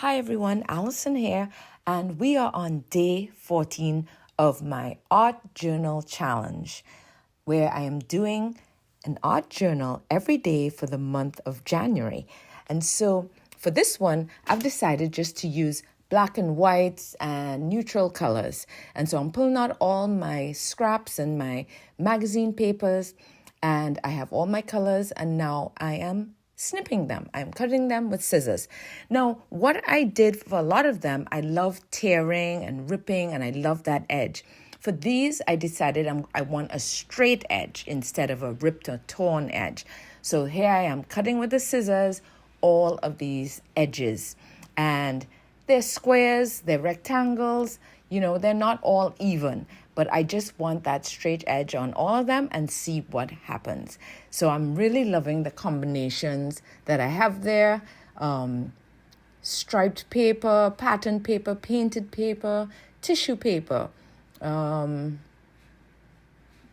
Hi everyone, Allison here, and we are on day 14 of my art journal challenge, where I am doing an art journal every day for the month of January. And so for this one, I've decided just to use black and whites and neutral colors. And so I'm pulling out all my scraps and my magazine papers, and I have all my colors, and now I am snipping them. I'm cutting them with scissors. Now, what I did for a lot of them, I love tearing and ripping, and I love that edge. For these, I decided I want a straight edge instead of a ripped or torn edge. So here I am cutting with the scissors all of these edges. And they're squares, they're rectangles, they're not all even. But I just want that straight edge on all of them and see what happens. So I'm really loving the combinations that I have there. Striped paper, pattern paper, painted paper, tissue paper.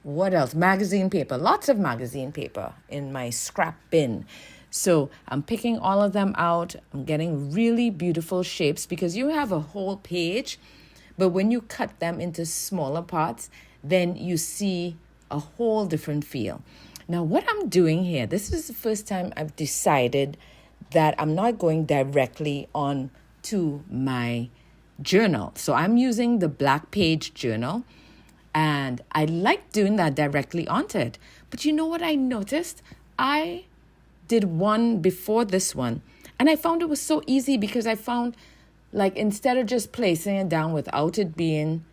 What else? Magazine paper. Lots of magazine paper in my scrap bin. So I'm picking all of them out. I'm getting really beautiful shapes because you have a whole page. But when you cut them into smaller parts, then you see a whole different feel. Now, what I'm doing here, this is the first time I've decided that I'm not going directly on to my journal. So I'm using the black page journal, and I like doing that directly onto it. But you know what I noticed? I did one before this one, and I found it was so easy because I found, instead of just placing it down without it being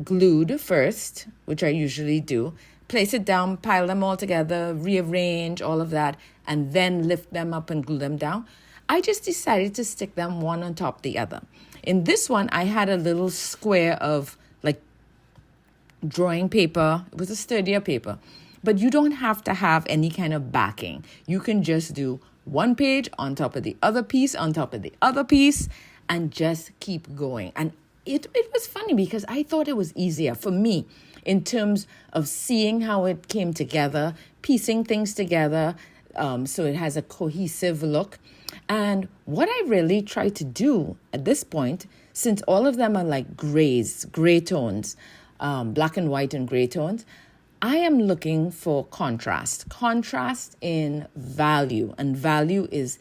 glued first, which I usually do, place it down, pile them all together, rearrange all of that, and then lift them up and glue them down, I just decided to stick them one on top of the other. In this one, I had a little square of drawing paper. It was a sturdier paper. But you don't have to have any kind of backing. You can just do one page on top of the other piece, on top of the other piece, and just keep going. And it was funny because I thought it was easier for me in terms of seeing how it came together, piecing things together, so it has a cohesive look. And what I really try to do at this point, since all of them are like grays, gray tones, black and white and gray tones, I am looking for contrast in value, and value is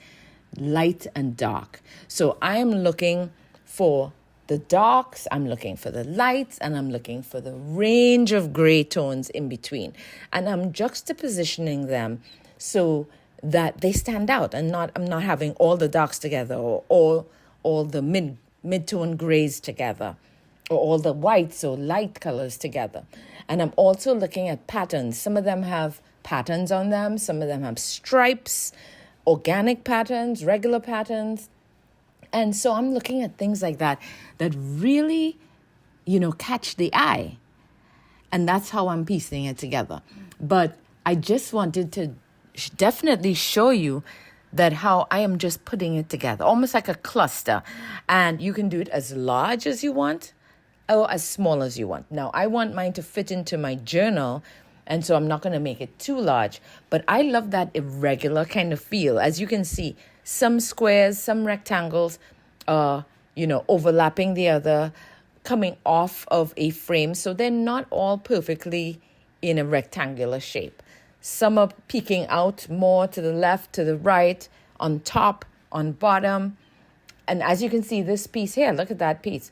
light and dark. So I am looking for the darks, I'm looking for the lights, and I'm looking for the range of gray tones in between. And I'm juxtapositioning them so that they stand out, and I'm not having all the darks together or all the mid-tone grays together, or all the whites or light colors together. And I'm also looking at patterns. Some of them have patterns on them. Some of them have stripes, organic patterns, regular patterns. And so I'm looking at things like that really, catch the eye. And that's how I'm piecing it together. But I just wanted to definitely show you that how I am just putting it together, almost like a cluster. And you can do it as large as you want, or as small as you want. Now, I want mine to fit into my journal, and so I'm not going to make it too large. But I love that irregular kind of feel. As you can see, some squares, some rectangles, overlapping the other, coming off of a frame. So they're not all perfectly in a rectangular shape. Some are peeking out more to the left, to the right, on top, on bottom. And as you can see, this piece here, look at that piece.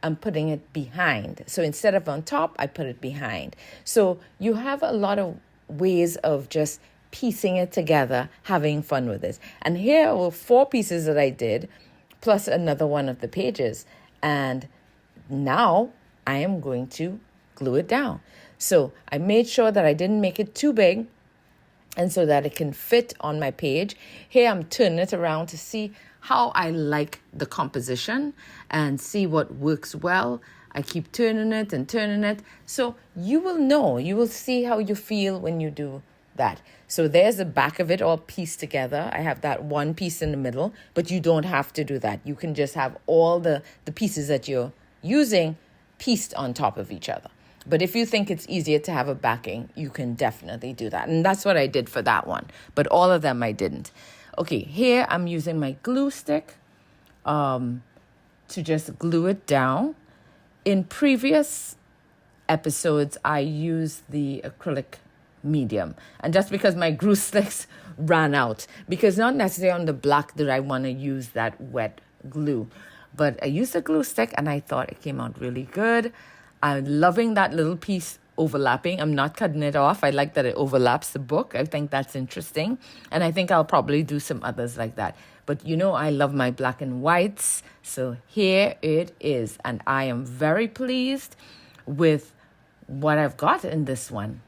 I'm putting it behind. So instead of on top, I put it behind. So you have a lot of ways of just piecing it together, having fun with this. And here were 4 pieces that I did, plus another one of the pages. And now I am going to glue it down. So I made sure that I didn't make it too big, and so that it can fit on my page. Here I'm turning it around to see how I like the composition and see what works well. I keep turning it and turning it. So you will see how you feel when you do that. So there's the back of it all pieced together. I have that one piece in the middle, but you don't have to do that. You can just have all the pieces that you're using pieced on top of each other. But if you think it's easier to have a backing, you can definitely do that. And that's what I did for that one. But all of them I didn't. Okay, here I'm using my glue stick to just glue it down. In previous episodes, I used the acrylic medium. And just because my glue sticks ran out, because not necessarily on the black did I want to use that wet glue. But I used a glue stick and I thought it came out really good. I'm loving that little piece overlapping. I'm not cutting it off. I like that it overlaps the book. I think that's interesting. And I think I'll probably do some others like that. But you know, I love my black and whites. So here it is. And I am very pleased with what I've got in this one.